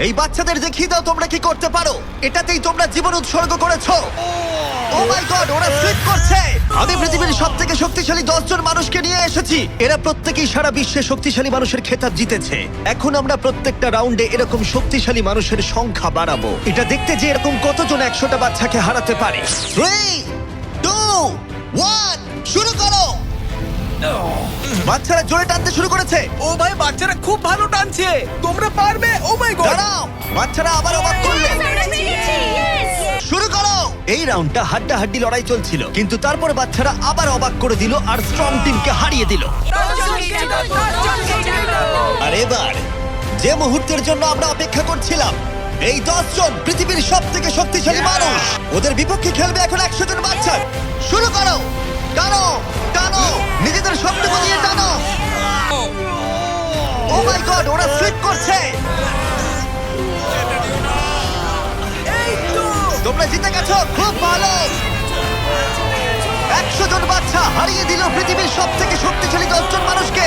এই বাচ্চাদের দেখিয়ে দাও তোমরা কি করতে পারো। এটাতেই তোমরা জীবন উৎসর্গ করেছো। ও মাই গড, ওরা স্লিপ করছে। আমি পৃথিবীর সবথেকে শক্তিশালী 10 জন মানুষকে নিয়ে এসেছি। এরা প্রত্যেকেই সারা বিশ্বে শক্তিশালী মানুষের খেতাব জিতেছে। এখন আমরা প্রত্যেকটা রাউন্ডে এরকম শক্তিশালী মানুষের সংখ্যা বাড়াবো। এটা দেখতে যে এরকম কতজন 100টা বাচ্চাকে হারাতে পারে। 3, 2, 1, শুরু করো। বাচ্চারা জোরে টানতে শুরু করেছে। ও ভাই, বাচ্চারা খুব ভালো টানছে। তোমরা পারবে। ও মাই গড। দাঁড়াও, বাচ্চারা আবার অবাক করলে। শুরু করো। এই রাউন্ডটা হাড্ডাহাড্ডি লড়াই চলছিল, কিন্তু তারপর বাচ্চারা আবার অবাক করে দিল আর স্ট্রং টিমকে হারিয়ে দিল। আর এবার যে মুহূর্তের জন্য আমরা অপেক্ষা করছিলাম, এই 10 জন পৃথিবীর সবথেকে শক্তিশালী মানুষ ওদের বিপক্ষে খেলবে এখন 100 জন বাচ্চা। শুরু করো, টানো টানো, নিজেদের শক্তি দিয়ে টানো। ও মাই গড, ওরা স্লিপ করছে। তোমরা জিতে গেছো, খুব ভালো। 100 জন বাচ্চা হারিয়ে দিল পৃথিবীর সবথেকে শক্তিশালী 10 জন